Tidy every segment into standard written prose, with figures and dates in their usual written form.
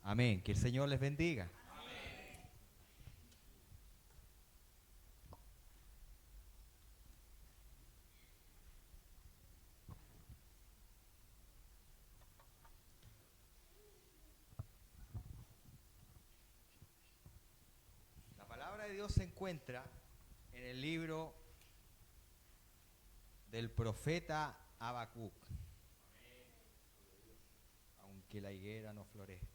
Amén. Que el Señor les bendiga. La palabra de Dios se encuentra en el libro del profeta Habacuc. Aunque la higuera no florezca.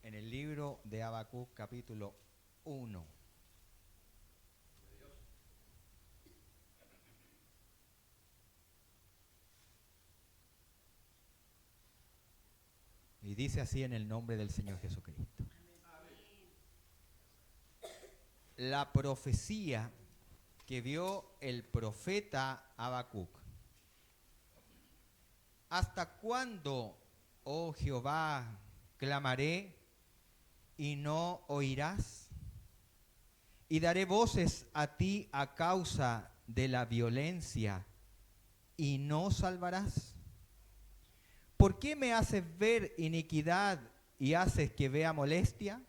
En el libro de Habacuc, capítulo 1. Y dice así en el nombre del Señor Jesucristo. La profecía que vio el profeta Habacuc. ¿Hasta cuándo, oh Jehová, clamaré y no oirás? Y daré voces a ti a causa de la violencia y no salvarás. ¿Por qué me haces ver iniquidad y haces que vea molestia?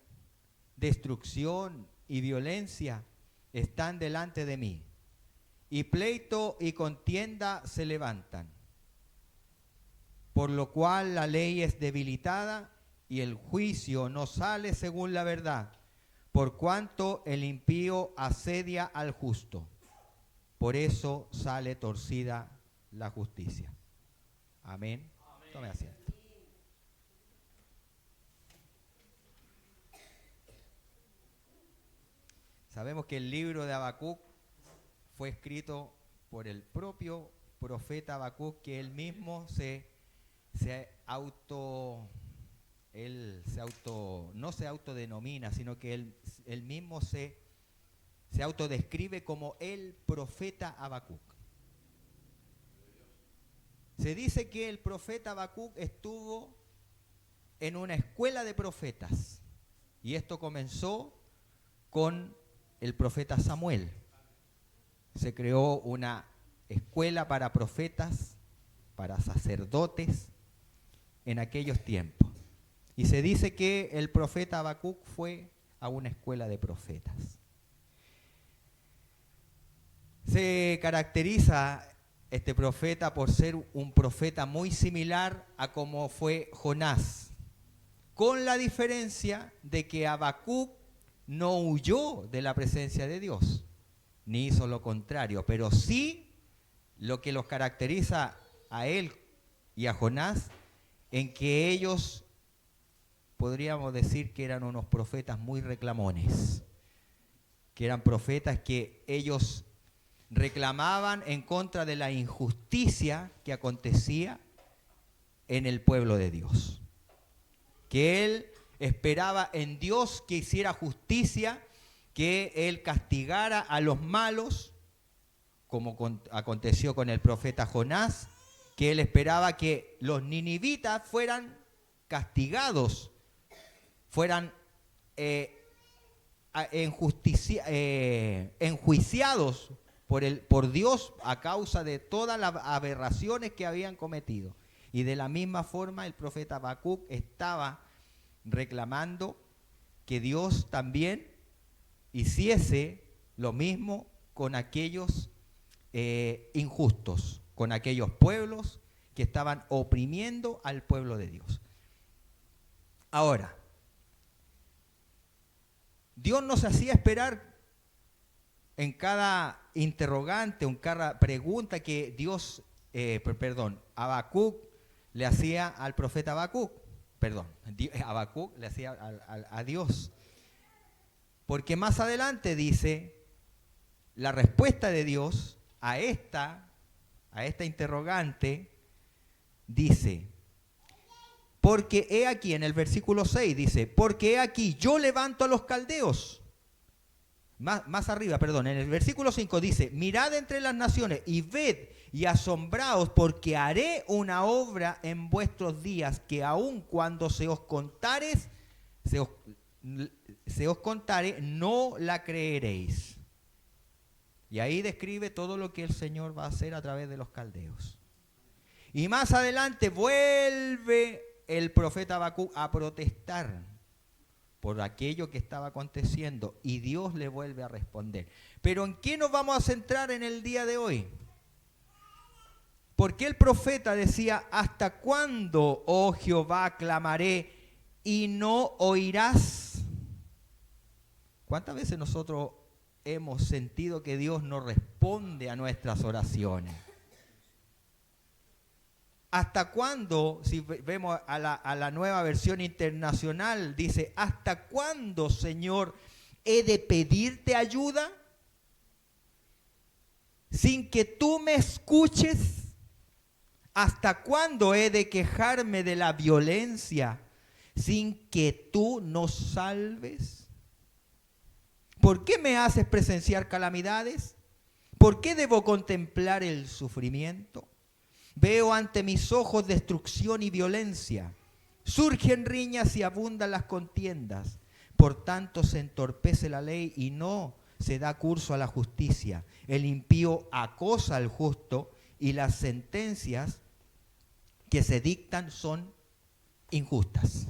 Destrucción y violencia están delante de mí, y pleito y contienda se levantan. Por lo cual la ley es debilitada y el juicio no sale según la verdad, por cuanto el impío asedia al justo. Por eso sale torcida la justicia. Amén. Tome asiento. Sabemos que el libro de Habacuc fue escrito por el propio profeta Habacuc, que él mismo no se autodenomina, sino que él mismo se autodescribe como el profeta Habacuc. Se dice que el profeta Habacuc estuvo en una escuela de profetas, y esto comenzó con el profeta Samuel. Se creó una escuela para profetas, para sacerdotes, en aquellos tiempos. Y se dice que el profeta Habacuc fue a una escuela de profetas. Se caracteriza este profeta por ser un profeta muy similar a como fue Jonás, con la diferencia de que Habacuc no huyó de la presencia de Dios, ni hizo lo contrario, pero sí lo que los caracteriza a él y a Jonás, en que ellos podríamos decir que eran unos profetas muy reclamones, que eran profetas que ellos reclamaban en contra de la injusticia que acontecía en el pueblo de Dios, que él esperaba en Dios que hiciera justicia, que él castigara a los malos, como aconteció con el profeta Jonás, que él esperaba que los ninivitas fueran castigados, fueran enjuiciados por Dios a causa de todas las aberraciones que habían cometido. Y de la misma forma el profeta Habacuc estaba reclamando que Dios también hiciese lo mismo con aquellos injustos, con aquellos pueblos que estaban oprimiendo al pueblo de Dios. Ahora, Dios nos hacía esperar en cada interrogante, en cada pregunta que Habacuc le hacía al profeta Habacuc. Habacuc le hacía a Dios. Porque más adelante dice la respuesta de Dios a esta interrogante, dice, porque he aquí, en el versículo 6 dice, porque he aquí, yo levanto a los caldeos. Más arriba, en el versículo 5 dice, mirad entre las naciones y ved y asombraos, porque haré una obra en vuestros días que aun cuando se os contare, no la creeréis. Y ahí describe todo lo que el Señor va a hacer a través de los caldeos. Y más adelante vuelve el profeta Habacuc a protestar por aquello que estaba aconteciendo, y Dios le vuelve a responder. Pero ¿en qué nos vamos a centrar en el día de hoy? Porque el profeta decía: ¿hasta cuándo, oh Jehová, clamaré y no oirás? ¿Cuántas veces nosotros hemos sentido que Dios no responde a nuestras oraciones? ¿Hasta cuándo? Si vemos a la nueva versión internacional, dice: ¿hasta cuándo, Señor, he de pedirte ayuda sin que tú me escuches? ¿Hasta cuándo he de quejarme de la violencia sin que tú nos salves? ¿Por qué me haces presenciar calamidades? ¿Por qué debo contemplar el sufrimiento? Veo ante mis ojos destrucción y violencia. Surgen riñas y abundan las contiendas. Por tanto se entorpece la ley y no se da curso a la justicia. El impío acosa al justo y las sentencias que se dictan son injustas.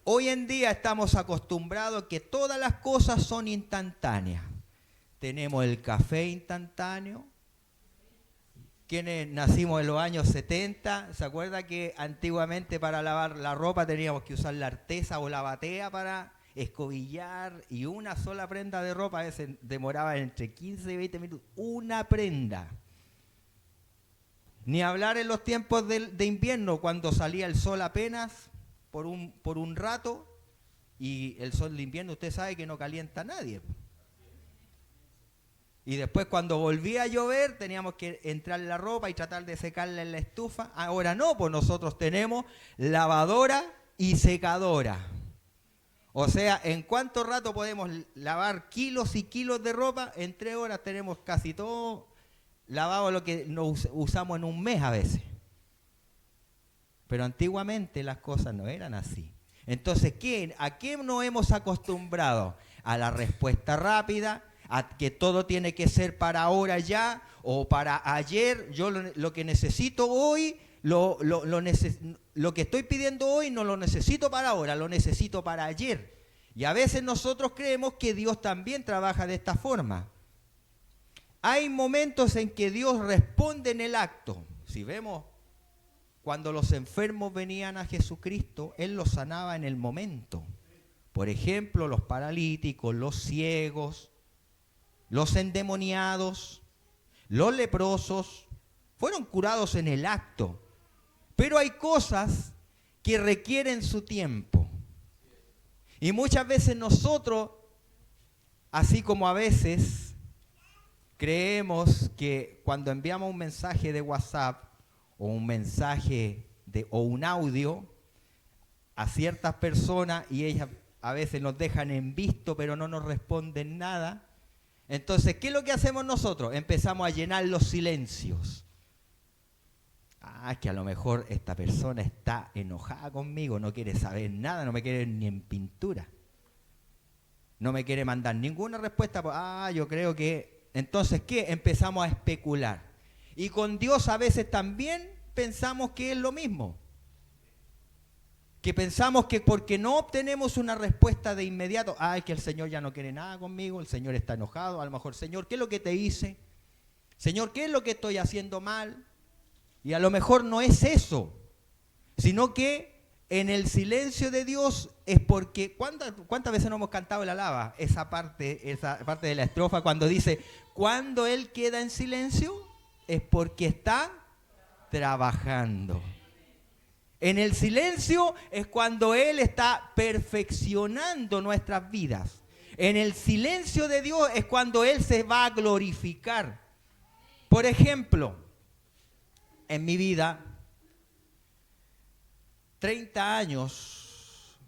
Hoy en día estamos acostumbrados a que todas las cosas son instantáneas. Tenemos el café instantáneo. Quienes nacimos en los años 70, ¿se acuerda que antiguamente para lavar la ropa teníamos que usar la artesa o la batea para escobillar? Y una sola prenda de ropa a veces demoraba entre 15 y 20 minutos. Una prenda. Ni hablar en los tiempos de invierno, cuando salía el sol apenas por un rato, y el sol de invierno usted sabe que no calienta a nadie. Y después cuando volvía a llover teníamos que entrar en la ropa y tratar de secarla en la estufa. Ahora no, pues nosotros tenemos lavadora y secadora. O sea, ¿en cuánto rato podemos lavar kilos y kilos de ropa? En 3 horas tenemos casi todo lavado, lo que nos usamos en un mes a veces. Pero antiguamente las cosas no eran así. Entonces, ¿a qué nos hemos acostumbrado? A la respuesta rápida, a que todo tiene que ser para ahora ya o para ayer. Yo lo que necesito hoy, lo que estoy pidiendo hoy no lo necesito para ahora, lo necesito para ayer. Y a veces nosotros creemos que Dios también trabaja de esta forma. Hay momentos en que Dios responde en el acto. Si vemos, cuando los enfermos venían a Jesucristo, Él los sanaba en el momento. Por ejemplo, los paralíticos, los ciegos, los endemoniados, los leprosos, fueron curados en el acto. Pero hay cosas que requieren su tiempo. Y muchas veces nosotros, así como a veces creemos que cuando enviamos un mensaje de WhatsApp o un mensaje o un audio a ciertas personas y ellas a veces nos dejan en visto pero no nos responden nada, entonces, ¿qué es lo que hacemos nosotros? Empezamos a llenar los silencios. Que a lo mejor esta persona está enojada conmigo, no quiere saber nada, no me quiere ni en pintura. No me quiere mandar ninguna respuesta. Yo creo que... Entonces, ¿qué? Empezamos a especular. Y con Dios a veces también pensamos que es lo mismo. Que pensamos que porque no obtenemos una respuesta de inmediato, que el Señor ya no quiere nada conmigo, el Señor está enojado, a lo mejor, Señor, ¿qué es lo que te hice? Señor, ¿qué es lo que estoy haciendo mal? Y a lo mejor no es eso, sino que en el silencio de Dios es porque, ¿cuántas veces no hemos cantado el alaba? Esa parte de la estrofa cuando dice, cuando Él queda en silencio es porque está trabajando. En el silencio es cuando Él está perfeccionando nuestras vidas. En el silencio de Dios es cuando Él se va a glorificar. Por ejemplo, en mi vida, 30 años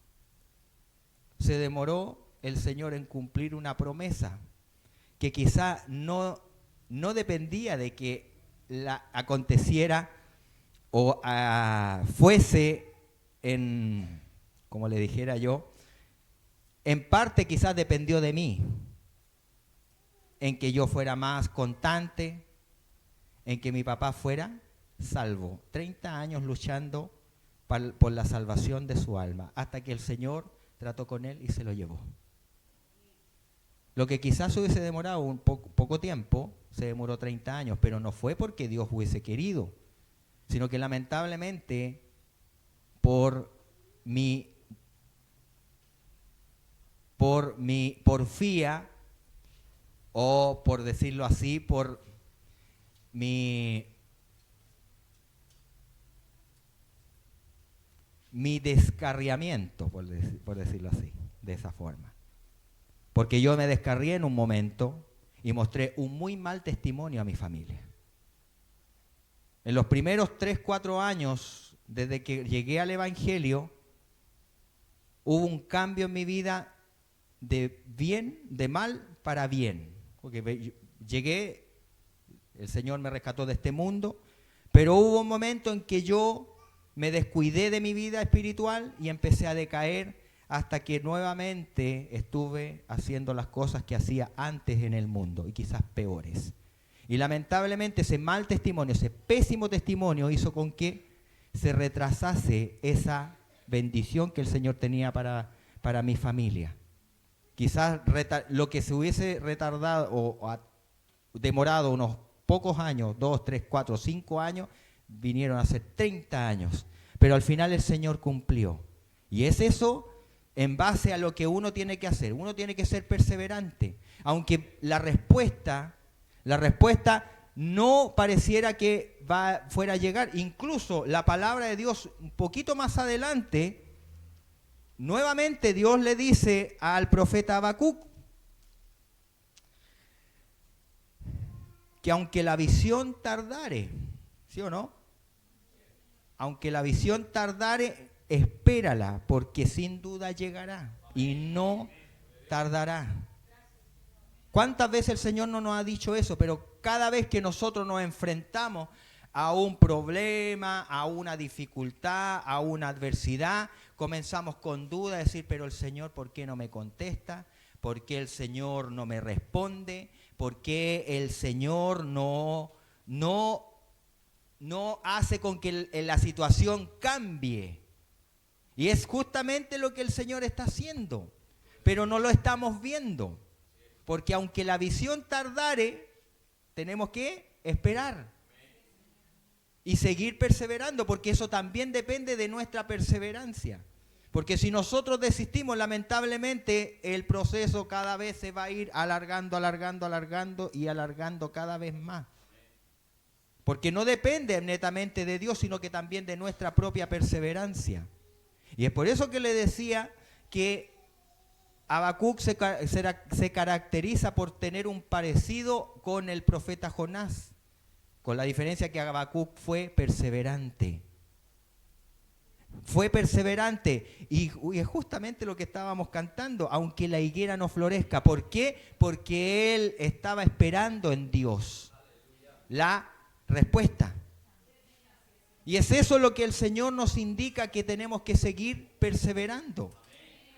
se demoró el Señor en cumplir una promesa que quizá no no dependía de que aconteciera o fuese en, como le dijera yo, en parte quizás dependió de mí, en que yo fuera más constante, en que mi papá fuera salvo. 30 años luchando por la salvación de su alma, hasta que el Señor trató con él y se lo llevó. Lo que quizás hubiese demorado un poco tiempo, se demoró 30 años, pero no fue porque Dios hubiese querido, sino que lamentablemente por mi porfía, o por decirlo así, por mi descarriamiento, por decirlo así, de esa forma. Porque yo me descarrié en un momento y mostré un muy mal testimonio a mi familia. En los primeros 3, 4 años, desde que llegué al Evangelio, hubo un cambio en mi vida de bien, de mal para bien. Porque llegué, el Señor me rescató de este mundo, pero hubo un momento en que yo me descuidé de mi vida espiritual y empecé a decaer hasta que nuevamente estuve haciendo las cosas que hacía antes en el mundo y quizás peores. Y lamentablemente ese mal testimonio, ese pésimo testimonio hizo con que se retrasase esa bendición que el Señor tenía para mi familia. Quizás lo que se hubiese retardado o demorado unos pocos años, 2, 3, 4, 5 años, vinieron a ser 30 años. Pero al final el Señor cumplió. Y es eso en base a lo que uno tiene que hacer. Uno tiene que ser perseverante. Aunque la respuesta no pareciera que fuera a llegar. Incluso la palabra de Dios, un poquito más adelante, nuevamente Dios le dice al profeta Habacuc que aunque la visión tardare, ¿sí o no? Aunque la visión tardare, espérala, porque sin duda llegará y no tardará. ¿Cuántas veces el Señor no nos ha dicho eso? Pero cada vez que nosotros nos enfrentamos a un problema, a una dificultad, a una adversidad, comenzamos con duda a decir, pero el Señor, ¿por qué no me contesta? ¿Por qué el Señor no me responde? ¿Por qué el Señor no hace con que la situación cambie? Y es justamente lo que el Señor está haciendo, pero no lo estamos viendo. Porque aunque la visión tardare, tenemos que esperar y seguir perseverando, porque eso también depende de nuestra perseverancia. Porque si nosotros desistimos, lamentablemente el proceso cada vez se va a ir alargando y alargando cada vez más. Porque no depende netamente de Dios, sino que también de nuestra propia perseverancia. Y es por eso que le decía que Habacuc se caracteriza por tener un parecido con el profeta Jonás, con la diferencia que Habacuc fue perseverante. Fue perseverante y es justamente lo que estábamos cantando, aunque la higuera no florezca. ¿Por qué? Porque él estaba esperando en Dios la respuesta. Y es eso lo que el Señor nos indica, que tenemos que seguir perseverando.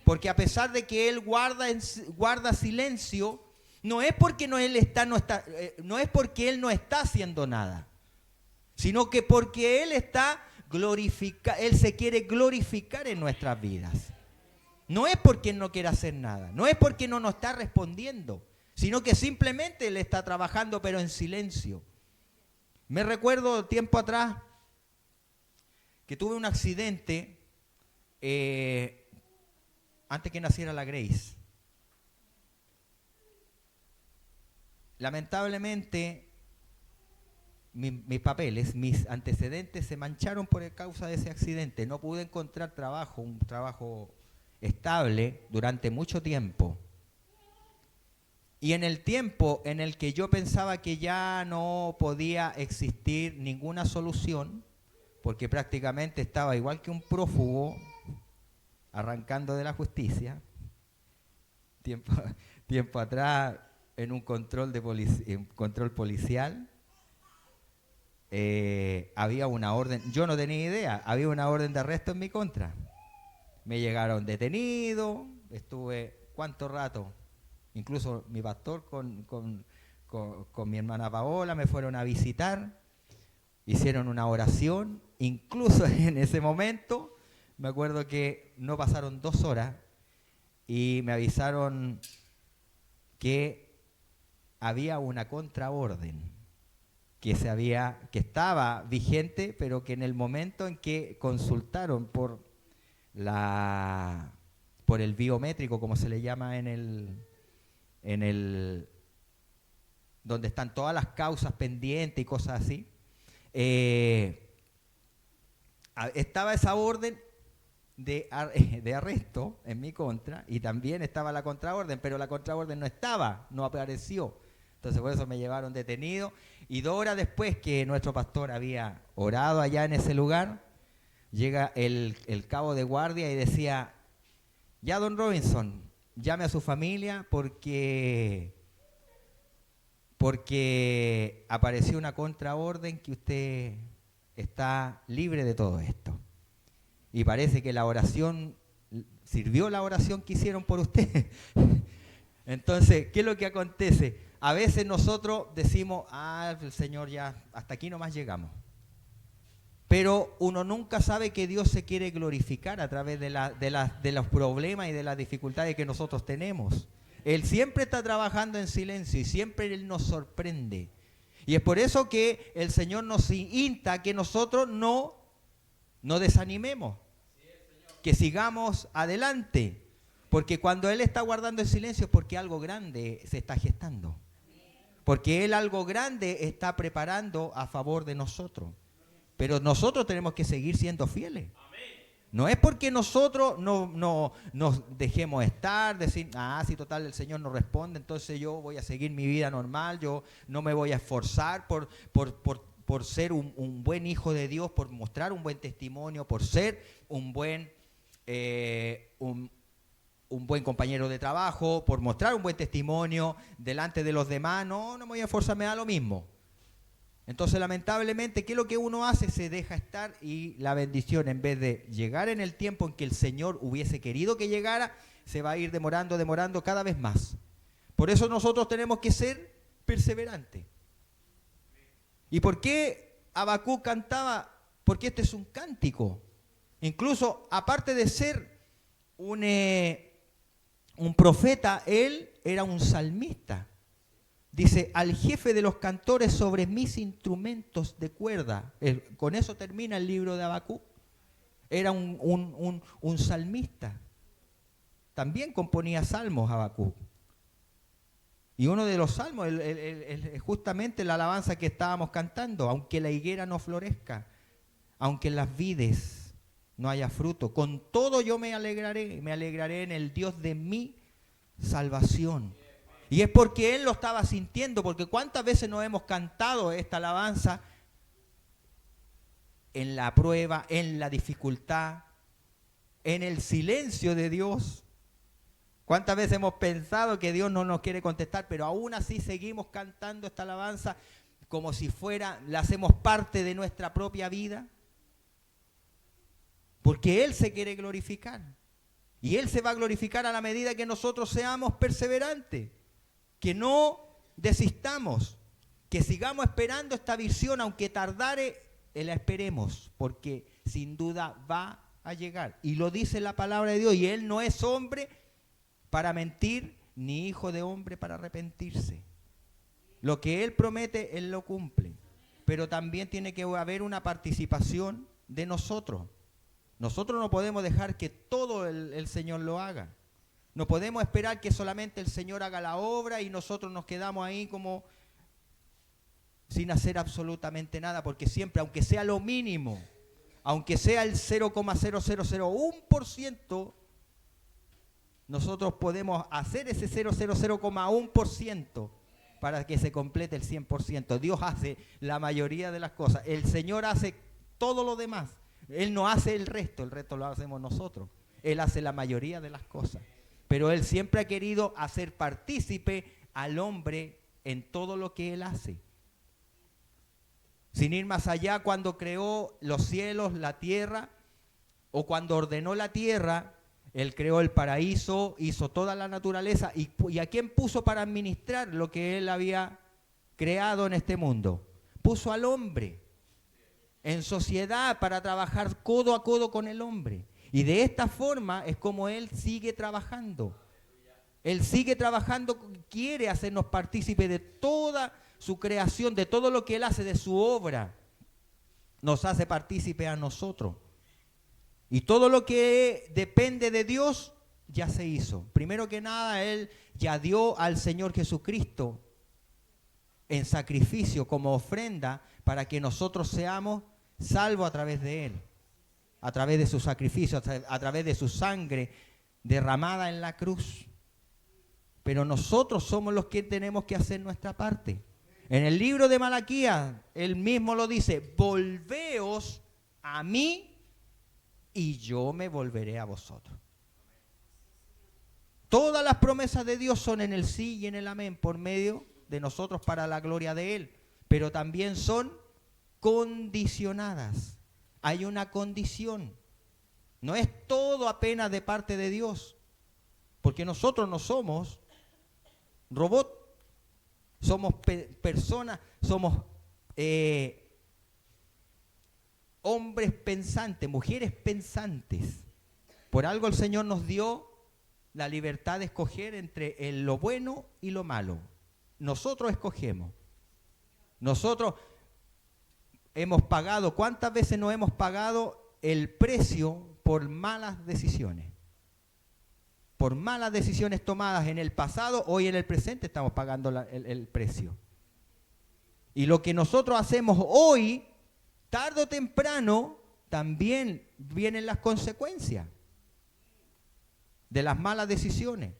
Porque a pesar de que Él guarda silencio, no es porque es porque Él no está haciendo nada, sino que porque Él Él se quiere glorificar en nuestras vidas. No es porque Él no quiera hacer nada, no es porque no nos está respondiendo, sino que simplemente Él está trabajando, pero en silencio. Me recuerdo tiempo atrás que tuve un accidente antes que naciera la Grace. Lamentablemente, mis papeles, mis antecedentes se mancharon por causa de ese accidente. No pude encontrar un trabajo estable durante mucho tiempo. Y en el tiempo en el que yo pensaba que ya no podía existir ninguna solución, porque prácticamente estaba igual que un prófugo, arrancando de la justicia. Tiempo atrás en un control, control policial. Había una orden, yo no tenía idea, había una orden de arresto en mi contra. Me llegaron detenido, estuve, ¿cuánto rato? Incluso mi pastor con mi hermana Paola me fueron a visitar, hicieron una oración, incluso en ese momento, me acuerdo que no pasaron 2 horas y me avisaron que había una contraorden que estaba vigente, pero que en el momento en que consultaron por el biométrico, como se le llama en el donde están todas las causas pendientes y cosas así, estaba esa orden de arresto en mi contra y también estaba la contraorden, pero la contraorden no apareció. Entonces por eso me llevaron detenido y 2 horas después que nuestro pastor había orado allá en ese lugar, llega el cabo de guardia y decía, ya don Robinson, llame a su familia porque apareció una contraorden que usted está libre de todo esto. Y parece que sirvió la oración que hicieron por usted. Entonces, ¿qué es lo que acontece? A veces nosotros decimos, el Señor ya, hasta aquí nomás llegamos. Pero uno nunca sabe que Dios se quiere glorificar a través de los problemas y de las dificultades que nosotros tenemos. Él siempre está trabajando en silencio y siempre Él nos sorprende. Y es por eso que el Señor nos insta a que nosotros no desanimemos, que sigamos adelante. Porque cuando Él está guardando el silencio es porque algo grande se está gestando. Porque Él algo grande está preparando a favor de nosotros. Pero nosotros tenemos que seguir siendo fieles. No es porque nosotros no nos dejemos estar, decir, si total el Señor no responde, entonces yo voy a seguir mi vida normal, yo no me voy a esforzar por ser un buen hijo de Dios, por mostrar un buen testimonio, por ser un buen compañero de trabajo, por mostrar un buen testimonio delante de los demás. No me voy a esforzar, me da lo mismo. Entonces, lamentablemente, ¿qué es lo que uno hace? Se deja estar y la bendición, en vez de llegar en el tiempo en que el Señor hubiese querido que llegara, se va a ir demorando cada vez más. Por eso nosotros tenemos que ser perseverantes. ¿Y por qué Habacuc cantaba? Porque este es un cántico. Incluso, aparte de ser un profeta, él era un salmista. Dice, al jefe de los cantores sobre mis instrumentos de cuerda. Con eso termina el libro de Habacuc. Era un salmista. También componía salmos Habacuc. Y uno de los salmos es justamente la alabanza que estábamos cantando. Aunque la higuera no florezca, aunque en las vides no haya fruto, con todo yo me alegraré en el Dios de mi salvación. Y es porque Él lo estaba sintiendo, porque cuántas veces nos hemos cantado esta alabanza en la prueba, en la dificultad, en el silencio de Dios. Cuántas veces hemos pensado que Dios no nos quiere contestar, pero aún así seguimos cantando esta alabanza como si la hacemos parte de nuestra propia vida. Porque Él se quiere glorificar. Y Él se va a glorificar a la medida que nosotros seamos perseverantes. Que no desistamos, que sigamos esperando esta visión, aunque tardare, la esperemos, porque sin duda va a llegar. Y lo dice la palabra de Dios, y Él no es hombre para mentir, ni hijo de hombre para arrepentirse. Lo que Él promete, Él lo cumple. Pero también tiene que haber una participación de nosotros. Nosotros no podemos dejar que todo el Señor lo haga. No podemos esperar que solamente el Señor haga la obra y nosotros nos quedamos ahí como sin hacer absolutamente nada, porque siempre, aunque sea lo mínimo, aunque sea el 0,0001%, nosotros podemos hacer ese 0,0001% para que se complete el 100%. Dios hace la mayoría de las cosas. El Señor hace todo lo demás. Él no hace el resto lo hacemos nosotros. Él hace la mayoría de las cosas. Pero Él siempre ha querido hacer partícipe al hombre en todo lo que él hace. Sin ir más allá, cuando creó los cielos, la tierra, o cuando ordenó la tierra, él creó el paraíso, hizo toda la naturaleza. ¿Y a quién puso para administrar lo que él había creado en este mundo? Puso al hombre en sociedad para trabajar codo a codo con el hombre. Y de esta forma es como él sigue trabajando. Él sigue trabajando, quiere hacernos partícipes de toda su creación, de todo lo que él hace, de su obra. Nos hace partícipes a nosotros. Y todo lo que depende de Dios ya se hizo. Primero que nada, él ya dio al Señor Jesucristo en sacrificio como ofrenda para que nosotros seamos salvos a través de él, a través de su sacrificio, a través de su sangre derramada en la cruz. Pero nosotros somos los que tenemos que hacer nuestra parte. En el libro de Malaquías, él mismo lo dice: volveos a mí y yo me volveré a vosotros. Todas las promesas de Dios son en el sí y en el amén por medio de nosotros para la gloria de Él, pero también son condicionadas. Hay una condición. No es todo apenas de parte de Dios, porque nosotros no somos robots, somos personas, somos hombres pensantes, mujeres pensantes. Por algo el Señor nos dio la libertad de escoger entre lo bueno y lo malo. Nosotros escogemos. Nosotros hemos pagado, ¿cuántas veces no hemos pagado el precio por malas decisiones? Por malas decisiones tomadas en el pasado, hoy en el presente estamos pagando el precio. Y lo que nosotros hacemos hoy, tarde o temprano, también vienen las consecuencias de las malas decisiones.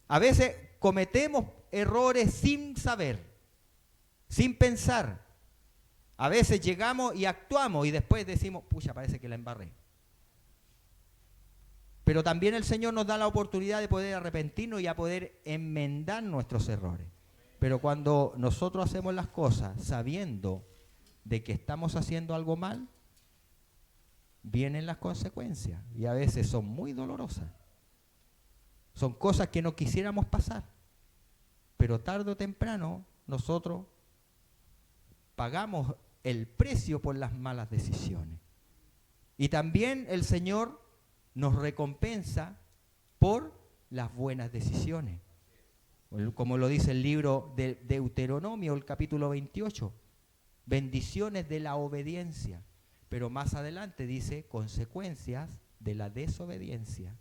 A veces cometemos errores sin saber, sin pensar. A veces llegamos y actuamos y después decimos, pucha, parece que la embarré. Pero también el Señor nos da la oportunidad de poder arrepentirnos y a poder enmendar nuestros errores. Pero cuando nosotros hacemos las cosas sabiendo de que estamos haciendo algo mal, vienen las consecuencias y a veces son muy dolorosas. Son cosas que no quisiéramos pasar, pero tarde o temprano nosotros pagamos el precio por las malas decisiones. Y también el Señor nos recompensa por las buenas decisiones. Como lo dice el libro de Deuteronomio, el capítulo 28. Bendiciones de la obediencia. Pero más adelante dice consecuencias de la desobediencia.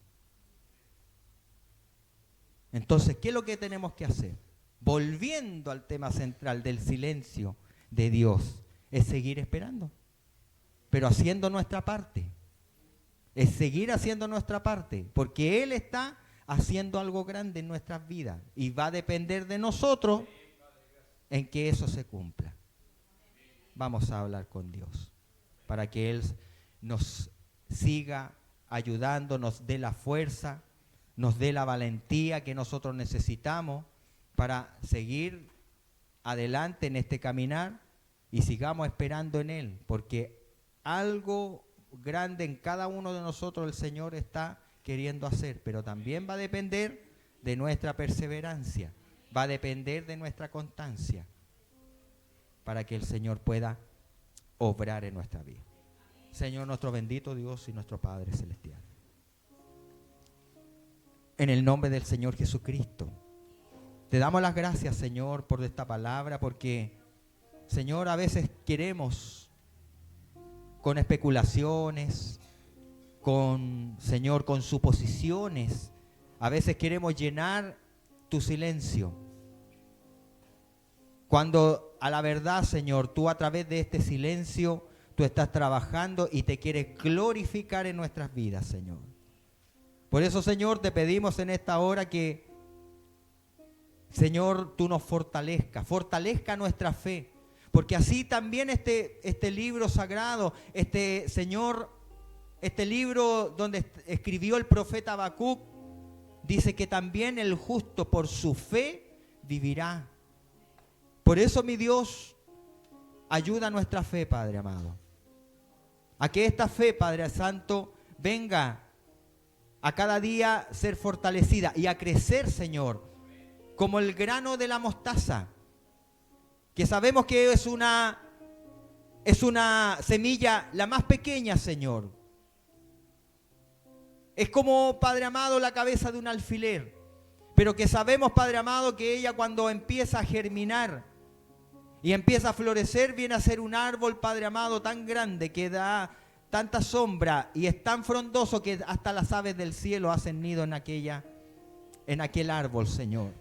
Entonces, ¿qué es lo que tenemos que hacer? Volviendo al tema central del silencio de Dios, es seguir esperando, pero haciendo nuestra parte. Es seguir haciendo nuestra parte, porque Él está haciendo algo grande en nuestras vidas y va a depender de nosotros en que eso se cumpla. Vamos a hablar con Dios para que Él nos siga ayudando, nos dé la fuerza, nos dé la valentía que nosotros necesitamos para seguir adelante en este caminar y sigamos esperando en Él, porque algo grande en cada uno de nosotros el Señor está queriendo hacer, pero también va a depender de nuestra perseverancia, va a depender de nuestra constancia para que el Señor pueda obrar en nuestra vida. Señor, nuestro bendito Dios y nuestro Padre Celestial, en el nombre del Señor Jesucristo, te damos las gracias, Señor, por esta palabra, porque, Señor, a veces queremos con especulaciones, Señor, con suposiciones, a veces queremos llenar tu silencio. Cuando a la verdad, Señor, tú a través de este silencio, tú estás trabajando y te quieres glorificar en nuestras vidas, Señor. Por eso, Señor, te pedimos en esta hora que, Señor, tú nos fortalezca nuestra fe. Porque así también este libro sagrado, Señor, este libro donde escribió el profeta Habacuc, dice que también el justo por su fe vivirá. Por eso, mi Dios, ayuda a nuestra fe, Padre amado. A que esta fe, Padre Santo, venga a cada día ser fortalecida y a crecer, Señor, como el grano de la mostaza, que sabemos que es una semilla la más pequeña, Señor. Es como, Padre amado, la cabeza de un alfiler, pero que sabemos, Padre amado, que ella cuando empieza a germinar y empieza a florecer, viene a ser un árbol, Padre amado, tan grande que da tanta sombra y es tan frondoso que hasta las aves del cielo hacen nido en aquel árbol, Señor.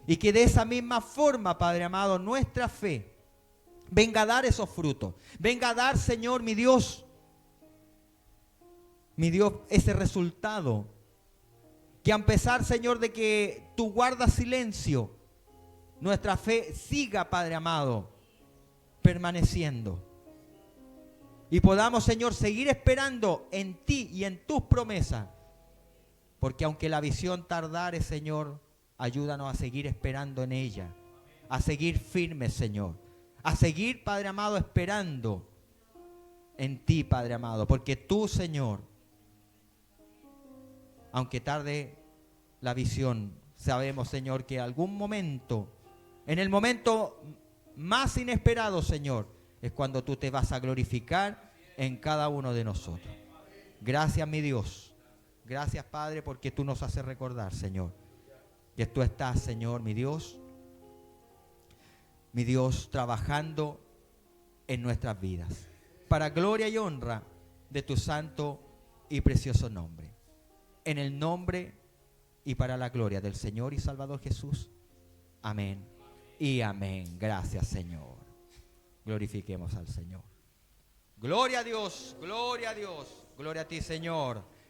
Y que de esa misma forma, Padre amado, nuestra fe venga a dar esos frutos. Venga a dar, Señor, mi Dios, ese resultado. Que a pesar, Señor, de que tú guardas silencio, nuestra fe siga, Padre amado, permaneciendo. Y podamos, Señor, seguir esperando en ti y en tus promesas. Porque aunque la visión tardare, Señor, ayúdanos a seguir esperando en ella. A seguir firmes, Señor. A seguir, Padre amado, esperando en ti, Padre amado. Porque tú, Señor, aunque tarde la visión, sabemos, Señor, que algún momento, en el momento más inesperado, Señor, es cuando tú te vas a glorificar en cada uno de nosotros. Gracias, mi Dios. Gracias, Padre, porque tú nos haces recordar, Señor, que tú estás, Señor, mi Dios, trabajando en nuestras vidas, para gloria y honra de tu santo y precioso nombre. En el nombre y para la gloria del Señor y Salvador Jesús. Amén y amén. Gracias, Señor. Glorifiquemos al Señor. Gloria a Dios, gloria a Dios, gloria a ti, Señor.